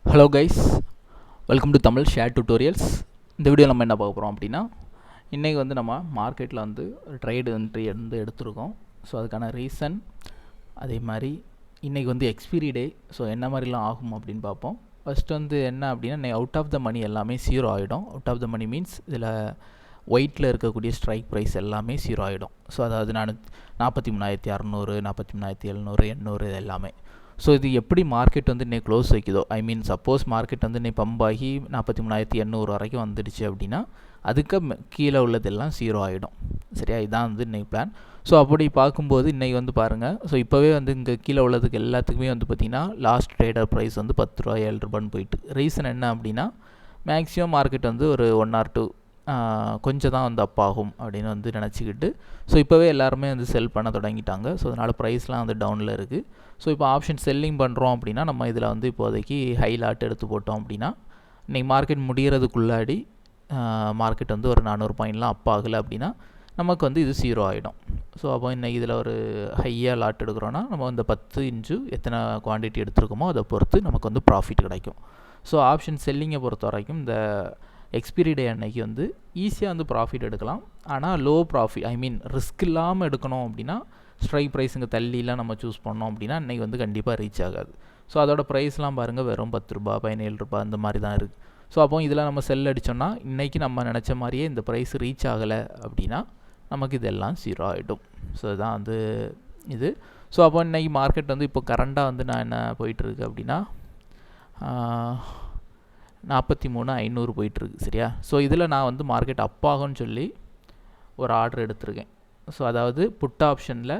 Hello guys, welcome to Tamil share tutorials. இந்த video நம்ம என்ன பார்க்க போகிறோம் அப்படின்னா, இன்றைக்கி வந்து நம்ம மார்க்கெட்டில் வந்து ட்ரேடு என்ட்ரி வந்து எடுத்திருக்கோம். ஸோ அதுக்கான ரீசன், அதே மாதிரி இன்றைக்கி வந்து எக்ஸ்பீரி டே. ஸோ என்ன மாதிரிலாம் ஆகும் அப்படின்னு பார்ப்போம். ஃபஸ்ட்டு வந்து என்ன அப்படின்னா, அவுட் ஆஃப் த மணி எல்லாமே 0 ஆகிடும். Out of the money means இதில் ஒயிட்டில் இருக்கக்கூடிய ஸ்ட்ரைக் ப்ரைஸ் எல்லாமே 0 ஆகிடும். ஸோ அதாவது 43,600, 43,700, 800 இது எல்லாமே. ஸோ இது எப்படி மார்க்கெட் வந்து இன்னைக்கு க்ளோஸ் வைக்குதோ, ஐ மீன் சப்போஸ் மார்க்கெட் வந்து இன்னைக்கு பம்ப் ஆகி 43,800 வரைக்கும் வந்துடுச்சு அப்படின்னா அதுக்கு கீழே உள்ளதெல்லாம் 0 ஆகிடும். சரியா, இதுதான் வந்து இன்னைக்கு பிளான். ஸோ அப்படி பார்க்கும்போது இன்றைக்கி வந்து பாருங்கள், ஸோ இப்போவே வந்து இங்கே கீழே உள்ளதுக்கு எல்லாத்துக்குமே வந்து பார்த்திங்கன்னா லாஸ்ட் ட்ரேடர் ப்ரைஸ் வந்து 10 ரூபா 7 ரூபான்னு போயிட்டு. ரீசன் என்ன அப்படின்னா, மேக்ஸிமம் மார்க்கெட் வந்து ஒரு 1 or 2 கொஞ்சம் தான் வந்து அப் ஆகும் அப்படின்னு வந்து நினச்சிக்கிட்டு, ஸோ இப்போவே எல்லாருமே வந்து செல் பண்ண தொடங்கிட்டாங்க. ஸோ அதனால் ப்ரைஸ்லாம் வந்து டவுனில் இருக்குது. ஸோ இப்போ ஆப்ஷன் செல்லிங் பண்ணுறோம் அப்படின்னா நம்ம இதில் வந்து இப்போதைக்கு ஹை லாட் எடுத்து போட்டோம் அப்படின்னா இன்றைக்கி மார்க்கெட் முடிகிறதுக்குள்ளாடி மார்க்கெட் வந்து ஒரு 400 பாயிண்ட்லாம் அப் ஆகலை அப்படின்னா நமக்கு வந்து இது 0 ஆகிடும். ஸோ அப்போ இன்றைக்கி இதில் ஒரு ஹையாக லாட் எடுக்கிறோன்னா நம்ம இந்த 10 இன்ச்சு எத்தனை குவான்டிட்டி எடுத்துருக்கோமோ அதை பொறுத்து நமக்கு வந்து ப்ராஃபிட் கிடைக்கும். ஸோ ஆப்ஷன் செல்லிங்கை பொறுத்த வரைக்கும் இந்த எக்ஸ்பீரி டே அன்னைக்கு வந்து ஈஸியாக வந்து ப்ராஃபிட் எடுக்கலாம். ஆனால் லோ ப்ராஃபிட், ஐ மீன் ரிஸ்க் இல்லாமல் எடுக்கணும் அப்படின்னா ஸ்ட்ரைக் ப்ரைஸுங்க தள்ளிலாம் நம்ம சூஸ் பண்ணோம் அப்படின்னா இன்றைக்கி வந்து கண்டிப்பாக ரீச் ஆகாது. ஸோ அதோட ப்ரைஸ்லாம் பாருங்கள், வெறும் 10 ரூபா 17 ரூபா அந்த மாதிரி தான் இருக்குது. ஸோ அப்போ இதில் நம்ம செல் அடித்தோம்னா இன்றைக்கி நம்ம நினச்ச மாதிரியே இந்த ப்ரைஸ் ரீச் ஆகலை அப்படின்னா நமக்கு இதெல்லாம் 0 ஆகிடும். ஸோ இதுதான் வந்து இது. ஸோ அப்போ இன்றைக்கி மார்க்கெட் வந்து இப்போ கரண்டாக வந்து நான் என்ன போயிட்டுருக்கு அப்படின்னா 43,500 போயிட்டுருக்கு. சரியா, ஸோ இதில் நான் வந்து மார்க்கெட் அப்பாகும்னு சொல்லி ஒரு ஆர்டர் எடுத்திருக்கேன். ஸோ அதாவது புட் ஆப்ஷனில்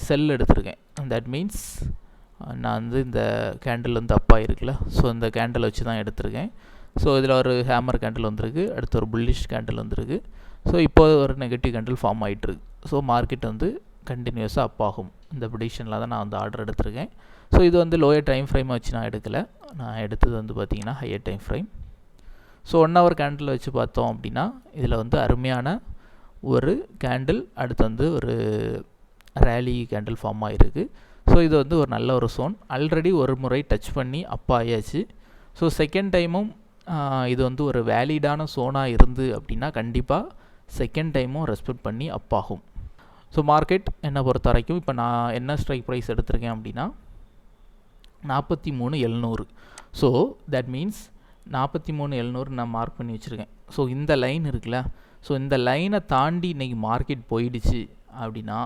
செல் எடுத்திருக்கேன். தட் மீன்ஸ் நான் வந்து இந்த கேண்டில் வந்து அப்பா இருக்குல்ல, ஸோ இந்த கேண்டில் வச்சு தான் எடுத்திருக்கேன். ஸோ இதில் ஒரு ஹேமர் கேண்டில் வந்திருக்கு, அடுத்து ஒரு புல்லிஷ் கேண்டில் வந்திருக்கு. ஸோ இப்போ ஒரு நெகட்டிவ் கேண்டில் ஃபார்ம் ஆகிட்டுருக்கு. ஸோ மார்க்கெட் வந்து கண்டினியூஸாக அப் ஆகும். இந்த ப்ரெடிக்ஷனில் தான் நான் வந்து ஆர்டர் எடுத்திருக்கேன். ஸோ இது வந்து லோயர் டைம் ஃப்ரேம் வச்சு நான் எடுக்கலை, நான் எடுத்தது வந்து பார்த்திங்கன்னா higher time frame. So 1 hour candle வச்சு பார்த்தோம் அப்படின்னா இதில் வந்து அருமையான ஒரு கேண்டில், அடுத்து வந்து ஒரு ரேலி கேண்டில் ஃபார்ம் ஆகிருக்கு. ஸோ இது வந்து ஒரு நல்ல ஒரு சோன். ஆல்ரெடி ஒரு முறை டச் பண்ணி அப் ஆயாச்சு. ஸோ செகண்ட் டைமும் இது வந்து ஒரு வேலிடான சோனாக இருந்து அப்படின்னா கண்டிப்பாக செகண்ட் டைமும் ரெஸ்பெக்ட் பண்ணி அப் ஆகும். ஸோ மார்க்கெட் என்னை பொறுத்த வரைக்கும் இப்போ நான் என்ன ஸ்ட்ரைக் ப்ரைஸ் எடுத்திருக்கேன் அப்படின்னா 43,700. ஸோ தட் மீன்ஸ் 43,700 நான் மார்க் பண்ணி வச்சுருக்கேன். ஸோ இந்த லைன் இருக்குல்ல, ஸோ இந்த லைனை தாண்டி இன்றைக்கி மார்க்கெட் போயிடுச்சு அப்படின்னா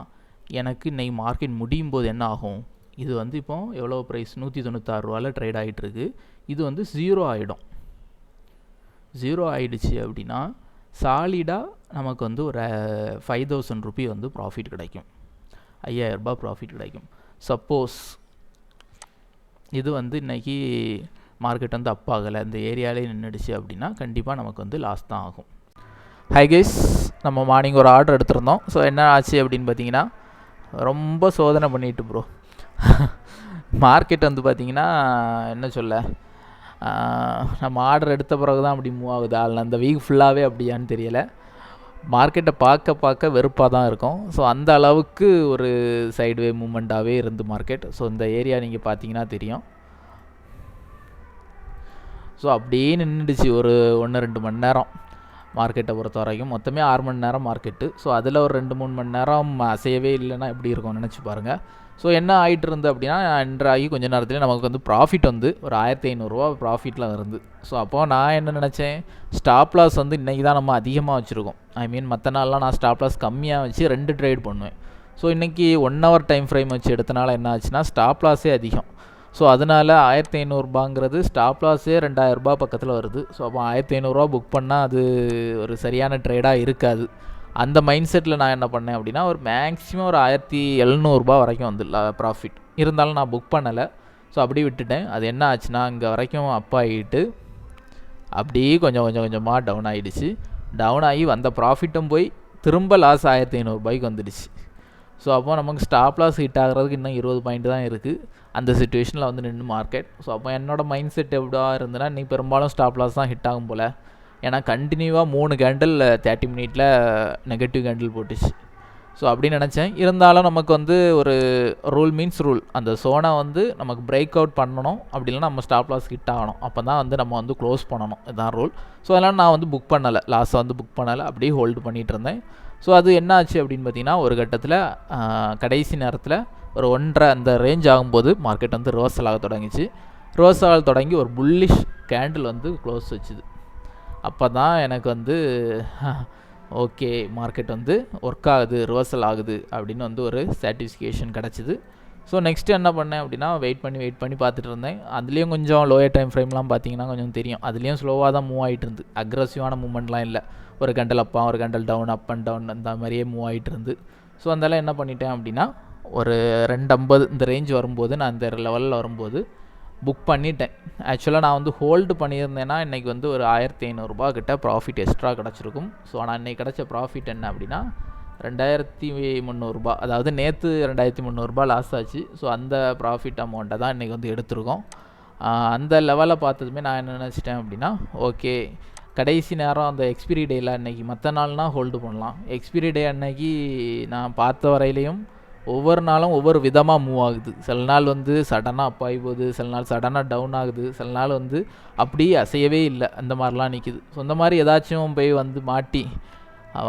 எனக்கு இன்றைக்கி மார்க்கெட் முடியும் போது என்ன ஆகும், இது வந்து இப்போ எவ்வளோ ப்ரைஸ் 196 ரூபாயில் ட்ரேட் ஆகிட்டுருக்கு. இது வந்து 0 ஆகிடும். 0 ஆகிடுச்சு அப்படின்னா சாலிடாக நமக்கு வந்து ஒரு 5,000 ரூபி வந்து ப்ராஃபிட் கிடைக்கும், 5,000 ரூபாய் ப்ராஃபிட் கிடைக்கும். சப்போஸ் இது வந்து இன்றைக்கி மார்க்கெட் வந்து அப் ஆகலை, இந்த ஏரியாவிலே நின்றுடுச்சு அப்படின்னா கண்டிப்பாக நமக்கு வந்து லாஸ் தான் ஆகும். ஹை கைஸ், நம்ம மார்னிங் ஒரு ஆர்டர் எடுத்திருந்தோம். ஸோ என்ன ஆச்சு அப்படின்னு பார்த்தீங்கன்னா ரொம்ப சோதனை பண்ணிட்டு ப்ரோ மார்க்கெட் வந்து பார்த்திங்கன்னா என்ன சொல்ல, நம்ம ஆர்டர் எடுத்த பிறகு தான் அப்படி மூவ் ஆகுது. அந்த வீக் ஃபுல்லாகவே அப்படியான்னு தெரியலை. மார்க்கெட்டை பார்க்க வெறுப்பாக தான் இருக்கும். ஸோ அந்த அளவுக்கு ஒரு சைட்வே மூமெண்ட்டாகவே இருந்து மார்க்கெட். ஸோ இந்த ஏரியா நீங்கள் பார்த்தீங்கன்னா தெரியும். ஸோ அப்படியே நின்றுடுச்சு ஒரு 1-2 மணி நேரம். மார்க்கெட்டை பொறுத்த வரைக்கும் மொத்தமே 6 மணி நேரம் மார்க்கெட்டு. ஸோ அதில் ஒரு 2-3 மணி நேரம் அசையவே இல்லைன்னா எப்படி இருக்கும் நினச்சி பாருங்கள். ஸோ என்ன ஆகிட்டு இருந்து அப்படின்னா என்ட்ராகி கொஞ்ச நேரத்துலேயே நமக்கு வந்து ப்ராஃபிட் வந்து ஒரு 1,500 ரூபா ப்ராஃபிட்டில் வருது. ஸோ அப்போது நான் என்ன நினச்சேன், ஸ்டாப் லாஸ் வந்து இன்றைக்கி தான் நம்ம அதிகமாக வச்சுருக்கோம். ஐ மீன் மற்ற நாள்லாம் நான் ஸ்டாப் லாஸ் கம்மியாக வச்சு 2 ட்ரேட் பண்ணுவேன். ஸோ இன்றைக்கி 1 hour டைம் ஃப்ரேம் வச்சு எடுத்தனால என்ன ஆச்சுன்னா ஸ்டாப் லாஸே அதிகம். ஸோ அதனால் 1,500 ரூபாங்கிறது ஸ்டாப் லாஸே 2,000 ரூபா பக்கத்தில் வருது. ஸோ அப்போ 1,500 ரூபா புக் பண்ணால் அது ஒரு சரியான ட்ரேடாக இருக்காது. அந்த மைண்ட் செட்டில் நான் என்ன பண்ணேன் அப்படின்னா ஒரு மேக்ஸிமம் ஒரு 1,700 ரூபா வரைக்கும் வந்து ப்ராஃபிட் இருந்தாலும் நான் புக் பண்ணலை. ஸோ அப்படியே விட்டுட்டேன். அது என்ன ஆச்சுன்னா இங்கே வரைக்கும் அப் ஆகிட்டு அப்படியே கொஞ்சமாக டவுன் ஆகிடுச்சு. டவுன் ஆகி வந்த ப்ராஃபிட்டும் போய் திரும்ப லாஸ் 1,500 ரூபாய்க்கு வந்துடுச்சு. ஸோ அப்போ நமக்கு ஸ்டாப் லாஸ் ஹிட் ஆகிறதுக்கு இன்னும் 20 பாயிண்ட் தான் இருக்குது. அந்த சிச்சுவேஷனில் வந்து நின்று மார்க்கெட். ஸோ அப்போ என்னோடய மைண்ட் செட் எப்படியா இருந்ததுன்னா நீ பெரும்பாலும் ஸ்டாப் லாஸ் தான் ஹிட் ஆகும் போல். ஏன்னா கண்டினியூவாக 3 கேண்டில் 30 மினிட்டில் நெகட்டிவ் கேண்டில் போட்டுச்சு. ஸோ அப்படின்னு நினச்சேன். இருந்தாலும் நமக்கு வந்து ஒரு ரூல் மீன்ஸ் ரூல், அந்த ஸோனை வந்து நமக்கு பிரேக் அவுட் பண்ணணும், அப்படி இல்லைனா நம்ம ஸ்டாப் லாஸ் ஹிட் ஆகணும், அப்போ தான் வந்து நம்ம வந்து க்ளோஸ் பண்ணணும், இதுதான் ரூல். ஸோ அதனால் நான் வந்து புக் பண்ணலை, லாஸை வந்து புக் பண்ணலை, அப்படியே ஹோல்டு பண்ணிகிட்டு இருந்தேன். ஸோ அது என்ன ஆச்சு அப்படின்னு பார்த்தீங்கன்னா, ஒரு கட்டத்தில் கடைசி நேரத்தில் ஒரு 1.5 அந்த ரேஞ்ச் ஆகும்போது மார்க்கெட் வந்து ரிவர்சல் ஆக தொடங்கிச்சு. ரிவர்சல் ஆக தொடங்கி ஒரு புல்லிஷ் கேண்டில் வந்து க்ளோஸ் வச்சுது. அப்போ தான் எனக்கு வந்து ஓகே, மார்க்கெட் வந்து ஒர்க் ஆகுது, ரிவர்சல் ஆகுது அப்படின்னு வந்து ஒரு சாட்டிஸ்ஃபிகேஷன் கிடச்சிது. ஸோ நெக்ஸ்ட்டு என்ன பண்ணேன் அப்படின்னா, வெயிட் பண்ணி பார்த்துட்டு இருந்தேன். அதுலேயும் கொஞ்சம் லோயர் டைம் ஃப்ரேம்லாம் பார்த்தீங்கன்னா கொஞ்சம் தெரியும், அதுலேயும் ஸ்லோவாக தான் மூவ் ஆகிட்டு இருந்து, அக்ரெசிவான மூவ்மெண்ட்லாம் இல்லை. ஒரு கண்டல் அப்பா, ஒரு கண்டல் டவுன், அப் அண்ட் டவுன் அந்த மாதிரியே மூவ் ஆகிட்டு இருந்து. ஸோ அதெல்லாம் என்ன பண்ணிட்டேன் அப்படின்னா, ஒரு 250 இந்த ரேஞ்ச் வரும்போது, நான் இந்த லெவலில் வரும்போது புக் பண்ணிட்டேன். ஆக்சுவலாக நான் வந்து ஹோல்டு பண்ணியிருந்தேன்னா இன்றைக்கி வந்து ஒரு 1500 கிட்ட ப்ராஃபிட் எக்ஸ்ட்ரா கிடச்சிருக்கும். ஸோ ஆனால் இன்றைக்கி கிடச்ச ப்ராஃபிட் என்ன அப்படின்னா 2300, அதாவது நேற்று 2300 லாஸ் ஆச்சு. ஸோ அந்த ப்ராஃபிட் அமௌண்ட்டை தான் இன்றைக்கி வந்து எடுத்திருக்கோம். அந்த லெவலில் பார்த்ததுமே நான் என்ன நினச்சிட்டேன் அப்படின்னா, ஓகே, கடைசி நேரம் அந்த எக்ஸ்பிரி டேயில் அன்றைக்கி, மற்ற நாள்னால் ஹோல்டு பண்ணலாம், எக்ஸ்பிரி டே அன்னைக்கு நான் பார்த்த வரையிலையும் ஒவ்வொரு நாளும் ஒவ்வொரு விதமாக மூவ் ஆகுது. சில நாள் வந்து சடனாக அப் ஆகி போகுது, சில நாள் சடனாக டவுன் ஆகுது, சில நாள் வந்து அப்படியே அசையவே இல்லை, அந்த மாதிரிலாம் நிற்கிது. ஸோ இந்த மாதிரி ஏதாச்சும் போய் வந்து மாட்டி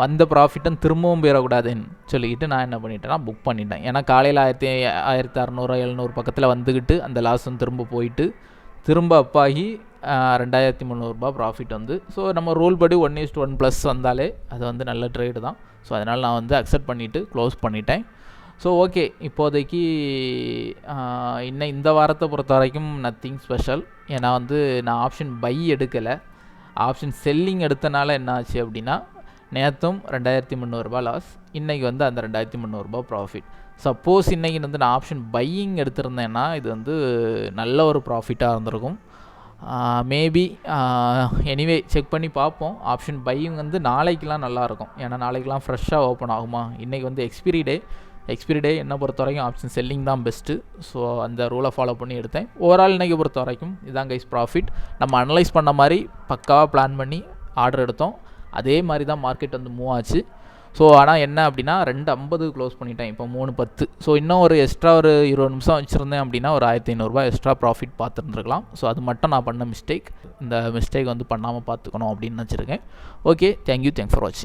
அந்த ப்ராஃபிட்டும் திரும்பவும் போயிடக்கூடாதுன்னு சொல்லிக்கிட்டு நான் என்ன பண்ணிட்டேன்னா புக் பண்ணிட்டேன். ஏன்னா காலையில் 1600 700 பக்கத்தில் வந்துக்கிட்டு அந்த லாஸும் திரும்ப போயிட்டு திரும்ப அப்பாகி 2300 ப்ராஃபிட் வந்து. ஸோ நம்ம ரூல் படி 1:1+ வந்தாலே அது வந்து நல்ல ட்ரேடு தான். ஸோ அதனால் நான் வந்து அக்செப்ட் பண்ணிவிட்டு க்ளோஸ் பண்ணிட்டேன். ஸோ ஓகே, இப்போதைக்கு இன்னும் இந்த வாரத்தை பொறுத்த வரைக்கும் நத்திங் ஸ்பெஷல். ஏன்னா வந்து நான் ஆப்ஷன் பை எடுக்கலை, ஆப்ஷன் செல்லிங் எடுத்தனால என்ன ஆச்சு அப்படின்னா, நேற்றும் 2300 லாஸ், இன்றைக்கி வந்து அந்த 2300 ப்ராஃபிட். சப்போஸ் இன்றைக்கி வந்து நான் ஆப்ஷன் பையிங் எடுத்திருந்தேன்னா இது வந்து நல்ல ஒரு ப்ராஃபிட்டாக இருந்திருக்கும். மேபி எனிவே செக் பண்ணி பார்ப்போம். ஆப்ஷன் பையிங் வந்து நாளைக்கெலாம் நல்லாயிருக்கும், ஏன்னா நாளைக்கெலாம் ஃப்ரெஷ்ஷாக ஓப்பன் ஆகுமா. இன்றைக்கி வந்து எக்ஸ்பிரி டே என்னை பொறுத்த வரைக்கும் ஆப்ஷன் செல்லிங் தான் பெஸ்ட்டு. ஸோ அந்த ரூலை ஃபாலோ பண்ணி எடுத்தேன். ஓவரால் இன்றைக்கி பொறுத்த வரைக்கும் இதான் கைஸ் ப்ராஃபிட். நம்ம அனலைஸ் பண்ண மாதிரி பக்காவாக பிளான் பண்ணி ஆர்டர் எடுத்தோம், அதே மாதிரி தான் மார்க்கெட் வந்து மூவ் ஆச்சு. ஸோ ஆனால் என்ன அப்படின்னா 250 க்ளோஸ் பண்ணிட்டேன், இப்போ 3:10. ஸோ இன்னும் ஒரு எக்ஸ்ட்ரா ஒரு 20 நிமிஷம் வச்சுருந்தேன் அப்படின்னா ஒரு 1500 எக்ஸ்ட்ரா ப்ராஃபிட் பார்த்துருந்துருக்கலாம். ஸோ அது மட்டும் நான் பண்ண மிஸ்டேக். இந்த மிஸ்டேக் வந்து பண்ணாமல் பார்த்துக்கணும் அப்படின்னு நினச்சிருக்கேன். ஓகே, தேங்க்யூ, தேங்க்ஸ் ஃபார் வாட்சிங்.